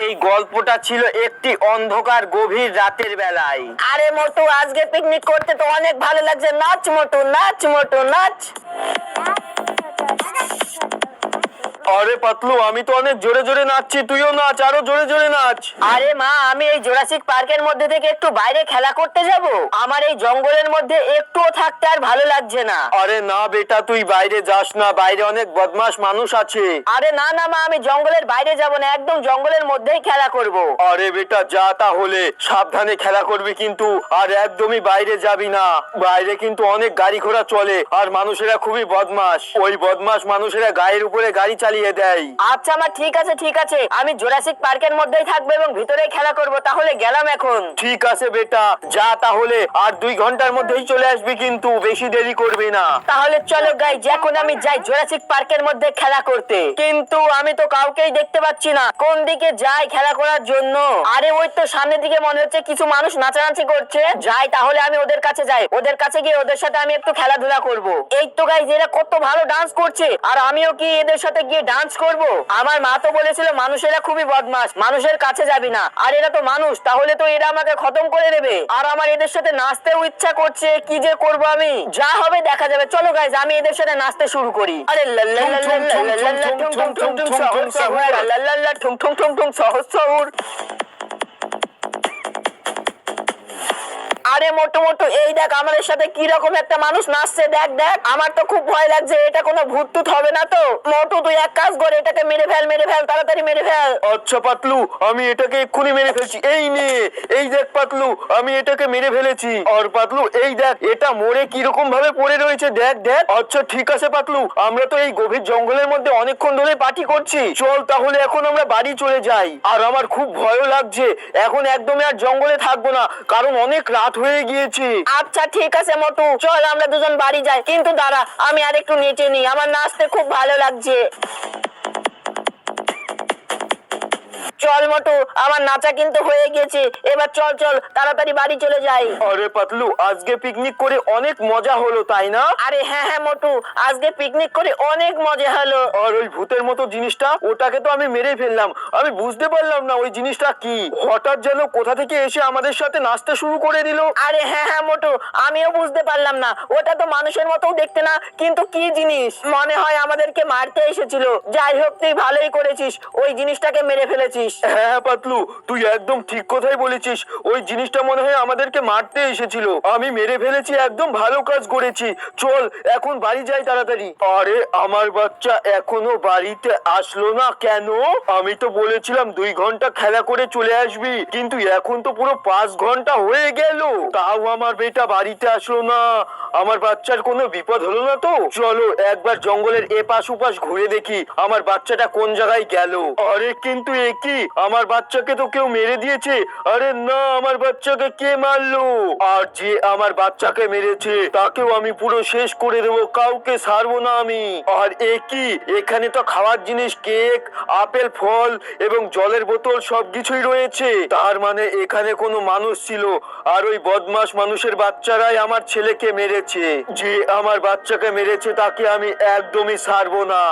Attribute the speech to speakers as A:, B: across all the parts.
A: এই গল্পটা ছিল একটি অন্ধকার গভীর রাতের বেলায়।
B: আরে মোটু, আজকে পিকনিক করতে তো অনেক ভালো লাগছে। নাচ মোটু, নাচ মোটু, নাচ।
A: আরে পাতলু, আমি তো অনেক জোরে জোরে নাচছি, তুইও নাচ, আরো জোরে জোরে নাচ।
B: আরে মা, আমি এই জুরাসিক পার্কের মধ্যে থেকে একটু বাইরে খেলা করতে যাব। আমার এই জঙ্গলের মধ্যে একটুও থাকতে আর ভালো লাগছে না।
A: আরে না বেটা, তুই বাইরে যাস না, বাইরে অনেক বদমাশ মানুষ আছে।
B: আরে না না মা, আমি জঙ্গলের বাইরে যাব না, একদম জঙ্গলের মধ্যেই খেলা করব।
A: আরে বেটা যা, তাহলে সাবধানে খেলা করবি কিন্তু, আর একদমই বাইরে যাবি না। বাইরে কিন্তু অনেক গাড়ি ঘোড়া চলে, আর মানুষেরা খুবই বদমাশ। ওই বদমাশ মানুষেরা গায়ের উপরে গাড়ি চালিয়ে দেয়।
B: আচ্ছা মা, ঠিক আছে ঠিক আছে, আমি জুরাসিক পার্কের মধ্যেই থাকবো এবং ভিতরেই খেলা করব। তাহলে গেলাম এখন।
A: ঠিক আছে বেটা, যা তাহলে, আর 2 ঘন্টার মধ্যেই চলে আসবি কিন্তু, বেশি দেরি করবি না।
B: তাহলে চলো গাইজ, এখন আমি যাই জুরাসিক পার্কের মধ্যে খেলা করতে। কিন্তু আমি তো কাউকেই দেখতে পাচ্ছি না, কোন দিকে যাই খেলা করার জন্য? আরে ওই তো সামনের দিকে মনে হচ্ছে কিছু মানুষ নাচানাচি করছে। যাই তাহলে, আমি ওদের কাছে যাই, ওদের কাছে গিয়ে ওদের সাথে আমি একটু খেলাধুলা করব। এই তো গাইজ, এরা কত ভালো ডান্স করছে, আর আমিও কি এদের সাথে গিয়ে ডান্স করব? আমার মা তো বলেছিল মানুষেরা খুবই বদমাশ, মানুষের কাছে যাবি না। আর এরা তো মানুষ, তাহলে তো এরা আমাকে খতম করে দেবে। আর আমার এদের সাথে নাচতেও ইচ্ছা করছে, কি যে করব আমি। যা হবে দেখা যাবে। চলো গাইজ, আমি এদের সাথে নাচতে শুরু করি। আরে লাল্লাল্লাল্লাল্লাল্লাল্লা ঠুং ঠুং ঠুং ঠুং সহজ সহুর, লাল্লাল্লা ঠুং ঠুং ঠুং ঠুং সহজ সহুর। আরে মোটু মোটু, এই দেখ আমাদের সাথে কি রকম একটা মানুষ নাচছে, দেখ দেখ। আমার তো খুব ভয় লাগছে, এটা কোনো ভূত টুত হবে না তো? মোটু তুই এক কাজ করে, এটাকে মেরে ফেল, মেরে ফেল, তাড়াতাড়ি মেরে ফেল।
A: আচ্ছা পাতলু, আমি এটাকে এক্ষুনি মেরে ফেলছি। এই নে, এই দেখ পাতলু, আমি এটাকে মেরে ফেলেছি। আর পাতলু এই দেখ, এটা মরে কিরকম ভাবে পড়ে রয়েছে, দেখ দেখ। আচ্ছা ঠিক আছে পাতলু, আমরা তো এই গভীর জঙ্গলের মধ্যে অনেকক্ষণ ধরে পার্টি করছি, চল তাহলে এখন আমরা বাড়ি চলে যাই। আর আমার খুব ভয়ও লাগছে, এখন একদমই আর জঙ্গলে থাকবো না, কারণ অনেক রাত হয়ে গিয়েছে।
B: আচ্ছা ঠিক আছে মোটু, চল আমরা দুজন বাড়ি যাই। কিন্তু দাঁড়া, আমি আর একটু নেচে নিই, আমার নাচতে খুব ভালো লাগছে। চল মোটু, আমার নাচা কিন্তু হয়ে গেছে, এবার চল চল তাড়াতাড়ি বাড়ি চলে যাই।
A: আরে পাতলু, আজকে পিকনিক করে অনেক মজা হলো, তাই না?
B: আরে হ্যাঁ হ্যাঁ মোটু, আজকে পিকনিক করে অনেক মজা হলো।
A: আর ওই ভূতের মতো জিনিসটা, ওটাকে তো আমি মেরে ফেললাম, আমি বুঝতে পারলাম না ওই জিনিসটা কি, হঠাৎ যেন কোথা থেকে এসে আমাদের সাথে নাচতে শুরু করে দিল।
B: আরে হ্যাঁ হ্যাঁ মোটু, আমিও বুঝতে পারলাম না, ওটা তো মানুষের মতো দেখতে না, কিন্তু কি জিনিস, মনে হয় আমাদেরকে মারতে এসেছিল। যাই হোক, তুই ভালোই করেছিস, ওই জিনিসটাকে মেরে ফেলেছিস।
A: হ্যাঁ পাতলু, তুই একদম ঠিক কথাই বলেছিস, ওই জিনিসটা মনে হয় আমাদেরকে মারতে এসেছিল, আমি মেরে ফেলেছি, একদম ভালো কাজ করেছি। চল এখন বাড়ি যাই তাড়াতাড়ি। আরে আমার বাচ্চা এখনো বাড়িতে আসলো না কেন? আমি তো বলেছিলাম 2 ঘন্টা খেলা করে চলে আসবি, কিন্তু এখন তো পুরো 5 ঘন্টা হয়ে গেল, তাও আমার বেটা বাড়িতে আসলো না। আমার বাচ্চার কোনো বিপদ হলো না তো? চলো একবার জঙ্গলের এপাশ ওপাশ ঘুরে দেখি আমার বাচ্চাটা কোন জায়গায় গেল। আরে কিন্তু এ কি, আমার বাচ্চাকে তো কেউ মেরে দিয়েছে। আরে না, আমার বাচ্চাকে কে মারলো? আর যে আমার বাচ্চাকে মেরেছে তাকেও আমি পুরো শেষ করে দেবো, কাউকে ছাড়বো না আমি। আর এ কি, এখানে তো খাওয়ার জিনিস, কেক, আপেল, ফল এবং জলের বোতল সবকিছুই রয়েছে, তার মানে এখানে কোনো মানুষ ছিল, আর ওই বদমাশ মানুষের বাচ্চারাই আমার ছেলেকে মেরেছে। যে আমার বাচ্চাকে মেরেছে তাকে আমি একদমই ছাড়বো না।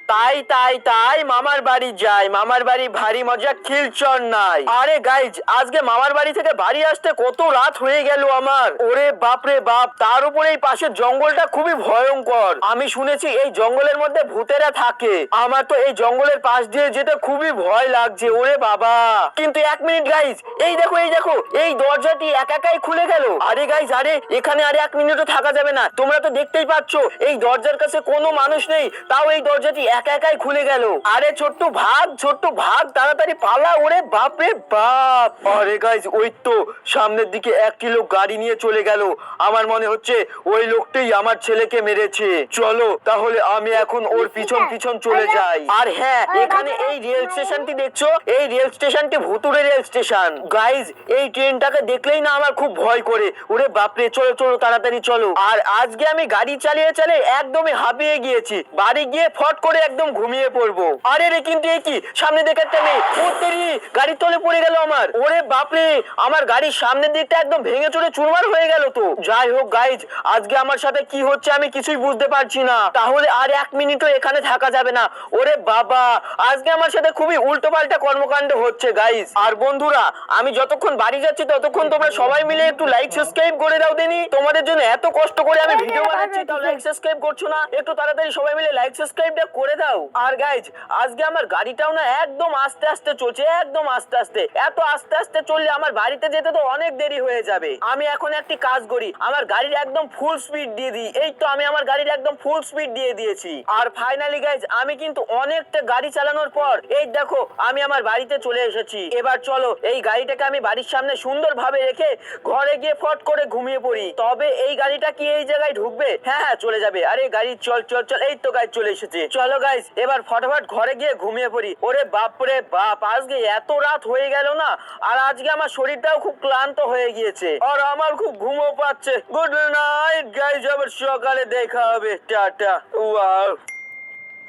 A: তাই তাই তাই মামার বাড়ি যাই, মামার বাড়ি ভারী মজা, খিলচর নাই। আরে গাইজ, আজকে মামার বাড়ি থেকে বাড়ি আসতে কত রাত হয়ে গেল আমার। ওরে বাপ রে বাপ, তার উপরে এই পাশের জঙ্গলটা খুবই ভয়ঙ্কর। আমি শুনেছি এই জঙ্গলের মধ্যে ভূতেরা থাকে, আমার তো এই জঙ্গলের পাশ দিয়ে যেতে খুবই ভয় লাগছে। ওরে বাবা, কিন্তু 1 মিনিট গাইজ, এই দেখো এই দেখো, এই দরজাটি একা একাই খুলে গেল। আরে গাইজ, আরে এখানে আর 1 মিনিটও থাকা যাবে না, তোমরা তো দেখতেই পাচ্ছ এই দরজার কাছে কোনো মানুষ নেই, তাও এই দরজাটি একা একাই খুলে গেল। আরে ছোট্ট ভাগ, ছোট্ট ভাগ, তাড়াতাড়ি পালা। ওরে বাপ রে বাপ। আরে গাইজ, ওই তো সামনের দিকে একটি লোক গাড়ি নিয়ে চলে গেল, আমার মনে হচ্ছে ওই লোকটাই আমার ছেলেকে মেরেছে। চলো তাহলে আমি এখন ওর পিছন পিছন চলে যাই। আর হ্যাঁ, এখানে এই রেল স্টেশনটি দেখছো, এই রেল স্টেশনটি ভুতুড়ে রেল স্টেশন। গাইজ, এই ট্রেনটাকে দেখলেই না আমার খুব ভয় করে। ওরে বাপরে, চলো চলো তাড়াতাড়ি চলো। আর আজকে আমি গাড়ি চালিয়ে চালিয়ে একদমই হাঁপিয়ে গিয়েছি, বাড়ি গিয়ে ফট করে একদম ঘুমিয়ে পড়বো। আরে রে, কিন্তু এ কি, সামনে দেখে একটা মেয়ে, ও তেরি, গাড়ির তলে পড়ে গেল আমার। ওরে বাপরে, আমার গাড়ির সামনের দিকটা একদম ভেঙে চড়ে চুরমার হয়ে গেল তো। যাই হোক গাইজ, আজকে আমার সাথে কি হচ্ছে আমি কিছুই বুঝতে পারছি না। তাহলে আর 1 মিনিটও এখানে থাকা যাবে না। ওরে বাবা, আজকে আমার সাথে খুবই উল্টো পাল্টা কর্মকাণ্ড হচ্ছে গাইজ। আর বন্ধুরা, আমি যতক্ষণ বাড়ি যাচ্ছি ততক্ষণ তোমরা সবাই মিলে একটু লাইক সাবস্ক্রাইব করে দাও দেনি। তোমাদের জন্য এত কষ্ট করে আমি ভিডিও বানাচ্ছি, তাও লাইক সাবস্ক্রাইব করছো না। একটু তাড়াতাড়ি সবাই মিলে লাইক সাবস্ক্রাইবটা করে দাও। আর গাইজ, আজকে আমার গাড়িটাও না একদম আস্তে আস্তে চলছে, একদম আস্তে আস্তে। এত আস্তে আস্তে চললে আমার বাড়িতে যেতে তো অনেক দেরি হয়ে যাবে। আমি এখন একটি কাজ করি, আমার গাড়ির একদম ফুল স্পিড দিয়ে দিই। এই তো আমি আমার গাড়ির একদম ফুল স্পিড দিয়ে দিয়েছি। আর ফাইনালি গাইজ, আমি কিন্তু অনেকটা গাড়ি চালানোর পর এই দেখো আমি আমার বাড়িতে চলে এসেছি। এবার চলো এই গাড়িটাকে আমি বাড়ির সামনে সুন্দরভাবে রেখে ঘরে গিয়ে ফট করে ঘুমিয়ে পড়ি। তবে এই গাড়িটা কি এই জায়গায় ঢুকবে? হ্যাঁ হ্যাঁ, চলে যাবে। আরে গাড়ি চল চল চল, এই তো গাইজ চলে এসেছে। চলো গাইজ, এবার ফটাফট ঘরে গিয়ে ঘুমিয়ে পড়ি। ওরে বাপ রে বাপ, আজকে এত রাত হয়ে গেল না, আর আজকে আমার শরীরটাও খুব ক্লান্ত হয়ে গিয়েছে, আর আমার খুব ঘুমও পাচ্ছে। গুড নাইট গাইজ, আবার সকালে দেখা হবে। টাটা। ওয়াও,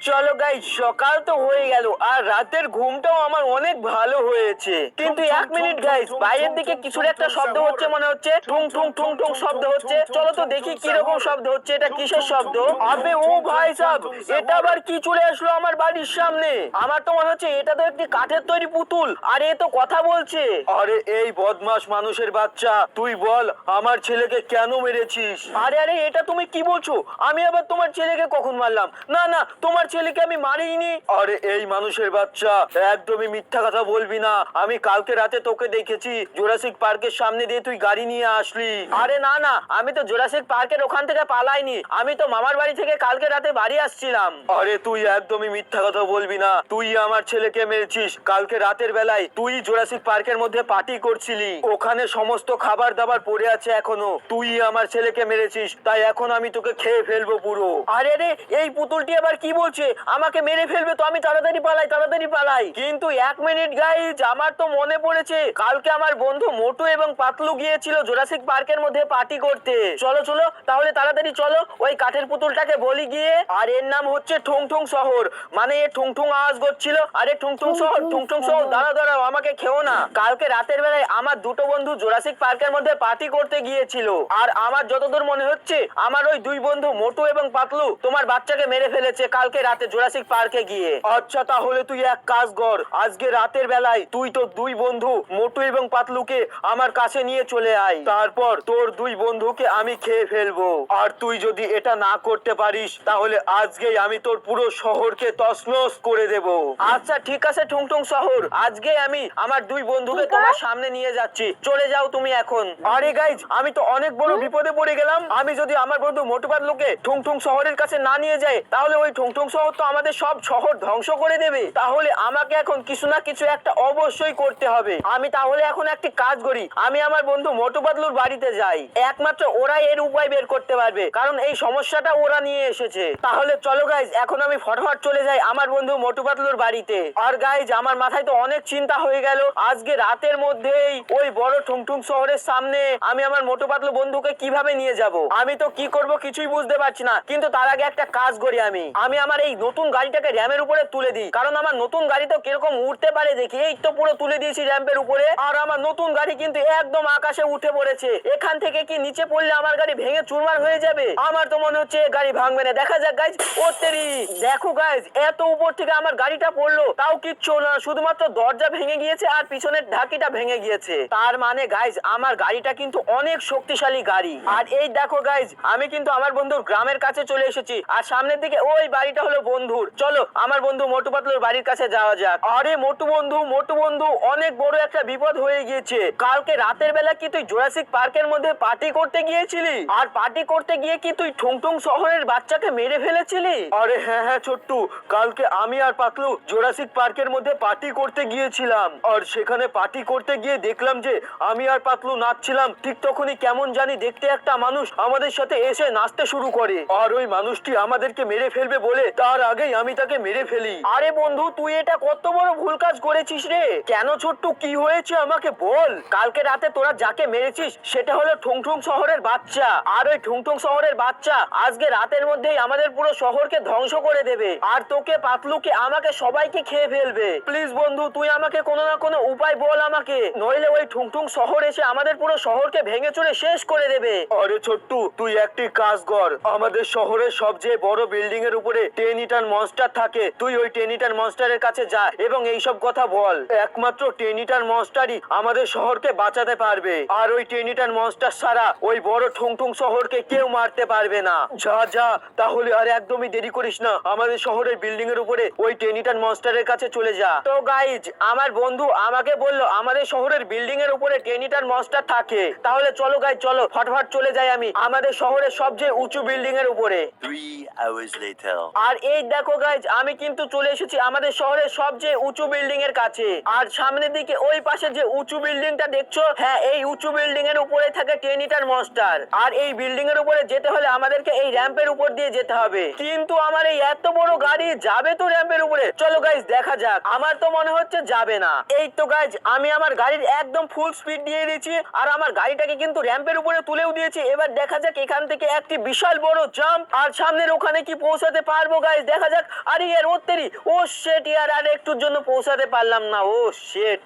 A: চলো গাইজ, সকাল তো হয়ে গেল আর রাতের ঘুমটাও আমার অনেক ভালো হয়েছে। কিন্তু 1 মিনিট গাইজ, বাইরের দিকে কিছুর একটা শব্দ হচ্ছে মনে হচ্ছে। ঠুং ঠুং ঠুং ঠুং শব্দ হচ্ছে। চলো তো দেখি কি রকম শব্দ হচ্ছে, এটা কিসের শব্দ? আবে ও ভাই সাহেব, এটা আবার কি চলে আসলো আমার বাড়ির সামনে? আমার তো মনে হচ্ছে এটা তো একটি কাঠের তৈরি পুতুল, আর এ তো কথা বলছে। আরে এই বদমাশ মানুষের বাচ্চা, তুই বল আমার ছেলেকে কেন মেরেছিস? আরে আরে, এটা তুমি কি বলছো? আমি আবার তোমার ছেলেকে কখন মারলাম? না না, তোমার ছেলেকে আমি মারিনি। আরে এই মানুষের বাচ্চা, একদমই মিথ্যা কথা বলবি না। আমি কালকে রাতে তোকে দেখেছি জুরাসিক পার্কের সামনে দিয়ে তুই গাড়ি নিয়ে আসলি। আরে না না, আমি তো জুরাসিক পার্কের ওখান থেকে পালাইনি, আমি তো মামার বাড়ি থেকে কালকে রাতে বাড়ি আসছিলাম। আরে তুই একদমই মিথ্যা কথা বলবি না, তুই আমার ছেলেকে মেরেছিস। কালকে রাতের বেলায় তুই জুরাসিক পার্কের মধ্যে পার্টি করছিলি, ওখানে সমস্ত খাবার দাবার পড়ে আছে এখনো। তুই আমার ছেলেকে মেরেছিস, তাই এখন আমি তোকে খেয়ে ফেলবো পুরো। আরে রে, এই পুতুলটি আবার কি বলছে? আমাকে মেরে ফেলবে তো? আমি তাড়াতাড়ি পালাই, তাড়াতাড়ি পালাই। কিন্তু 1 মিনিট গাইজ, আমার তো মনে পড়েছে কালকে আমার বন্ধু মোটু এবং পাতলু গিয়েছিল জুরাসিক পার্কের মধ্যে পার্টি করতে। চলো চলো তাহলে তাড়াতাড়ি চলো, ওই কাঠের পুতুলটাকে বলি গিয়ে। আর এর নাম হচ্ছে ঠুং ঠুং শহর, মানে এ ঠুং ঠুং আওয়াজ করছিল। আরে ঠুং ঠুং শহর, ঠুং ঠুং শহর, দাঁড়াও দাঁড়াও, আমাকে খেও না। কালকে রাতের বেলায় আমার দুটো বন্ধু জুরাসিক পার্কের মধ্যে পার্টি করতে গিয়েছিল, আর আমার যতদূর মনে হচ্ছে আমার ওই 2 বন্ধু মোটু এবং পাতলু তোমার বাচ্চাকে মেরে ফেলেছে কালকে রাতে জুরাসিক পার্কে গিয়ে। আচ্ছা, তাহলে তুই এক কাজ কর, আজকে রাতের বেলায় তুই তো 2 বন্ধু মোটু এবং পাতলুকে আমার কাছে নিয়ে চলে আয়। তারপর তোর 2 বন্ধুকে আমি খেয়ে ফেলবো। আর তুই যদি এটা না করতে পারিস তাহলে আজকেই আমি তোর পুরো শহরকে তছনছ করে দেব। আচ্ছা ঠিক আছে ঠুং ঠুং শহর, আজকে আমি আমার 2 বন্ধুকে তোমার সামনে নিয়ে যাচ্ছি, চলে যাও তুমি এখন। আরে গাইজ, আমি তো অনেক বড় বিপদে পড়ে গেলাম। আমি যদি আমার বন্ধু মোটু পাতলুকে ঠুং ঠুং শহরের কাছে না নিয়ে যাই তাহলে ওই ঠুং ঠুং শহর তো আমাদের সব শহর ধ্বংস করে দেবে। তাহলে আমাকে এখন কিছু না কিছু একটা অবশ্যই করতে হবে। আমি তাহলে এখন একটি কাজ করি, আমি আমার বন্ধু মোটু পাতলুর বাড়িতে যাই। একমাত্র ওরাই এর উপায় বের করতে পারবে, কারণ এই সমস্যাটা ওরা নিয়ে এসেছে। তাহলে চলো গাইজ, এখন আমি ফটাফট চলে যাই আমার বন্ধু মোটু পাতলুর বাড়িতে। আর গাইজ, আমার মাথায় তো অনেক চিন্তা হয়ে গেল, আজকে রাতের মধ্যেই ওই বড় ঠুং ঠুং শহরের সামনে আমি আমার মোটু পাতলু বন্ধুকে কিভাবে নিয়ে যাব। আমি তো কি করব কিছুই বুঝতে পারছি না। কিন্তু তার আগে একটা কাজ করি, আমি আমার এই নতুন গাড়িটাকে র্যামের উপরে তুলে দিই, কারণ আমার নতুন গাড়ি তো কিরকম উঠতে পারে দেখি। এই তো পুরো তুলে দিয়েছি র্যাম্পের উপরে, আর আমার নতুন গাড়ি কিন্তু একদম আকাশে উঠে পড়েছে। এখান থেকে কি নিচে পড়লে আমার গাড়ি ভেঙে চুরমার হয়ে যাবে? আমার তো মনে হচ্ছে গাড়ি ভাঙবে না, দেখা যাক গাইজ। ও তেরি, দেখো গাইজ, এত উপর থেকে আমার গাড়িটা পড়লো, তাও কিচ্ছু না, শুধুমাত্র দরজা ভেঙে গিয়েছে আর পিছনের ঢাকিটা ভেঙে গিয়েছে। তার মানে গাইজ, আমার গাড়িটা কিন্তু অনেক শক্তিশালী গাড়ি। আর এই দেখো গাইজ, আমি কিন্তু আমার বন্ধুর গ্রামের কাছে চলে এসেছি, আর সামনের দিকে ওই বাড়িটা হলো বন্ধুর। চলো আমার বন্ধু মোটু পাতলুর বাড়ির কাছে যাওয়া যাক। আরে মোটু বন্ধু, অনেক বড় একটা বিপদ হয়ে গিয়েছে। কালকে রাতের বেলা কি তুই জুরাসিক পার্কের মধ্যে পার্টি করতে গিয়েছিলি? আর পার্টি করতে গিয়ে কি তুই ঠুং ঠুং শহরের বাচ্চাকে মেরে ফেলেছিলি? আরে হ্যাঁ হ্যাঁ ছোট্টু, কালকে আমি আর পাতলু জুরাসিক পার্কের মধ্যে পার্টি করতে গিয়েছিলাম, আর সেখানে পার্টি করতে গিয়ে দেখলাম যে আমি আর পাতলু নাচছিলাম, ঠিক তখনই কেমন জানি দেখতে একটা মানুষ আমাদের সাথে এসে নাচতে শুরু করে। আর ওই মানুষটি আমাদেরকে মেরে ফেলবে বলে তার আগেই আমি তাকে মেরে ফেলি। আরে বন্ধু, তুই এটা কত বড় ভুল কাজ করেছিস রে। কেন ছোট্টু, কি হয়েছে আমাকে বল। কালকে রাতে তোরা যাকে মেরেছিস সেটা হলো ঠুংঠুং শহরের বাচ্চা। আর ওই ঠুংঠুং শহরের বাচ্চা আজকে রাতের মধ্যেই আমাদের পুরো শহরকে ধ্বংস করে দেবে। আর তোকে, পাতলুকে, আমাকে সবাইকে খেয়ে ফেলবে। প্লিজ বন্ধু, তুই আমাকে কোনো না কোনো উপায় বল আমাকে, নইলে ওই ঠুংঠুং শহর এসে আমাদের পুরো শহরকে ভেঙে চুরে শেষ করে দেবে। আরে ছোট্টু, তুই একটি কাজ কর। আমাদের শহরের সবচেয়ে বড় বিল্ডিং এর উপরে 10 ইটার মনস্টার থাকে। তুই ওই 10 ইটার মনস্টারের কাছে যা এবং এইসব কথা বল। একমাত্র 10 ইটার মনস্টারই আমাদের শহরকে বাঁচাতে পারবে। আর ওই 10 ইটার মনস্টার ছাড়া ওই বড় ঠুংঠুং শহরকে কেউ মারতে পারবে না। যা যা তাহলে, আর একদমই দেরি করিস না। আমাদের শহরের বিল্ডিং এর উপরে ওই 10 ইটার মনস্টারের কাছে চলে যা। তো গাইজ, আমার বন্ধু আমাকে বললো আমাদের শহরের বিল্ডিং এর উপরে 10 ইটার মনস্টার থাকে। তাহলে চলো গাইজ, চলো ফটফট চলে যাই আমি আমাদের শহরের সবচেয়ে উঁচু বিল্ডিং এর উপরে।
C: 3 hours later.
A: আর এই দেখো গাইজ, আমি কিন্তু চলে এসেছি আমাদের শহরের সবচেয়ে উঁচু বিল্ডিং এর কাছে। আর সামনের দিকে ওই পাশে যে উঁচু বিল্ডিংটা দেখছো, হ্যাঁ, এই উঁচু বিল্ডিং এর উপরে থাকে 10 ইটার মনস্টার। আর এই বিল্ডিং এর উপরে যেতে হলে আমাদেরকে এই র্যাম্পের উপর দিয়ে যেতে হবে। কিন্তু আমার এই এত বড় গাড়ি যাবে তো র্যাম্পের উপরে? চলো গাইজ দেখা যাক। আমার তো মনে হচ্ছে যাবে না। এই তো গাইজ, আমি আমার গাড়ির একদম ফুল স্পিড দিয়ে দিয়েছি আর আমার গাড়িটাকে কিন্তু র্যাম্পের উপরে তুলেও দিয়েছি। এবার দেখা যাক এখান থেকে একটি বিশাল বড় জাম্প, আর সামনের ওখানে কি পৌঁছাতে পারবো গাইজ, দেখা যাক। আরে ইয়ার ওত্তেরি, ও শেট ইয়ার, আর একটুর জন্য পৌঁছাতে পারলাম না, ও শেট।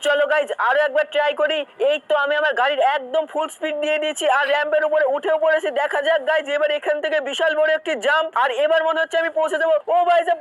A: চলো গাইজ আরো একবার ট্রাই করি। এই তো আমি আমার গাড়ির একদম ফুল স্পিড দিয়ে দিয়েছি আর র্যাম্পের উপরে উঠেও পড়েছি। দেখা যাক গাইজ, এবার এখান থেকে বিশাল বড় একটি জাম্প, আর এবার মনে হচ্ছে আমি পৌঁছে যাবো। ও ভাই সাহেব,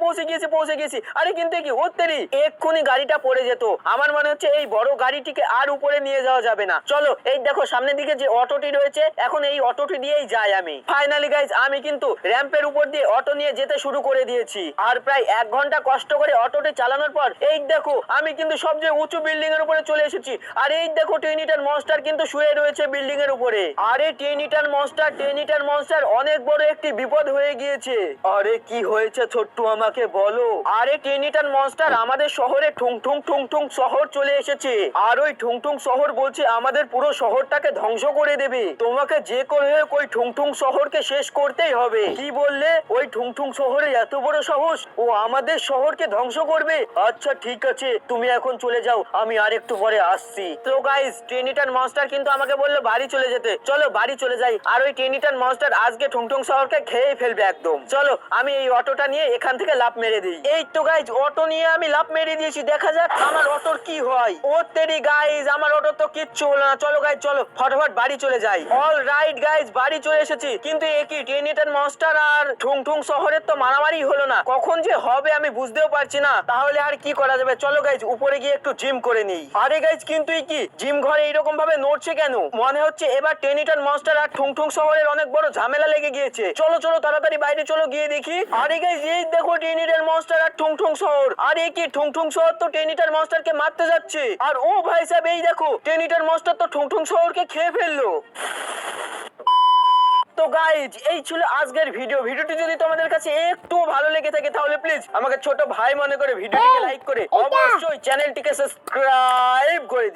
A: পৌঁছে গেছি। আরে কিন্তু কি ওত্তেরি, এক্ষুনি গাড়িটা পড়ে যেত। আমার মনে হচ্ছে এই বড় গাড়িটিকে আর উপরে নিয়ে যাওয়া যাবে না। চলো, এই দেখো সামনের দিকে যে অটোটি রয়েছে, এখন এই অটোটি দিয়েই যাই আমি। ফাইনালি গাইজ, আমি কিন্তু র্যাম্পের উপর দিয়ে অটো নিয়ে যেতে শুরু করে দিয়েছি। আর প্রায় 1 ঘন্টা কষ্ট করে অটোটি চালানোর পর এই দেখো আমি কিন্তু সবচেয়ে উঁচু বিল্ডিং এর উপরে চলে এসেছি। আর এই দেখো 10 ইটার মনস্টার কিন্তু শুয়ে রয়েছে বিল্ডিং এর উপরে। আরে 10 ইটার মনস্টার অনেক বড় একটি বিপদ হয়ে গিয়েছে। আরে কি হয়েছে ছোট্টু, আমাকে বলো। আরে 10 ইটার মনস্টার আমাদের শহরে ঠুংঠুং শহর চলে এসেছে। আর ওই ঠুংঠুং শহর বলছে আমাদের পুরো শহরটাকে ধ্বংস করে দেবে। তোমাকে যে করে হোক ওই ঠুংঠুং শহরকে শেষ করতেই হবে। কি বললে? ওই ঠুংঠুং শহরে এত বড় সাহস, ও আমাদের শহরকে ধ্বংস করবে? আচ্ছা ঠিক আছে, তুমি এখন চলে যাও, আমি আর একটু পরে আসছি। তো গাইস, 10 ইটার মনস্টার কিন্তু আমাকে বললো বাড়ি চলে যেতে। চলো বাড়ি চলে যাই। আর ওই 10 ইটার মনস্টার আজকে ঠুংঠুং শহরকে খেয়ে ফেলবে একদম। চলো আমি এই অটোটা নিয়ে এখান থেকে লাফ মেরে দিই। এই তো গাইস, অটো নিয়ে আমি লাফ মেরে দিয়েছি। দেখা যাক আমার অটোর কি হয়। ও তেরি গাইস, আমার অটো তো কিচ্ছু হলো না। চলো গাইস, চলো ফটাফট বাড়ি চলে যাই। অল রাইট গাইস, বাড়ি চলে এসেছি। কিন্তু একই 10 ইটার মনস্টার আর ঠুংঠুং শহরের তো মারামারি হলো না। কখন যে হবে আমি বুঝতেও পারছি না। তাহলে আর কি করা যাবে? চলো গাইস উপরে গিয়ে একটু জিম করে নিই। আরে গাইস, কিন্তু কি জিম ঘরে এইরকম ভাবে নড়ছে কেন? মনে হচ্ছে এবার 10 ইটার মনস্টার আর ঠুংঠুং শহরের অনেক বড় ঝামেলা লেগে গিয়েছে। চলো চলো তাড়াতাড়ি বাইরে চলো, গিয়ে দেখি। আরে গাইস, এই দেখো 10 ইটার মনস্টার আর ঠুংঠুং শহর। আর এই কি ঠুংঠুং শহর তো 10 ইটার মনস্টারকে মারতে যাচ্ছে। আর ও ভাই সাহেব, এই দেখো 10 ইটার মনস্টার তো ঠুংঠুং শহরকে খেয়ে ফেললো। তো গাইজ, এই ছিল আজকের ভিডিওটি যদি তোমাদের কাছে একটু ভালো লেগে থাকে তাহলে প্লিজ আমাকে ছোট ভাই মনে করে ভিডিওটিকে লাইক করে অবশ্যই চ্যানেলটিকে সাবস্ক্রাইব করে দিও।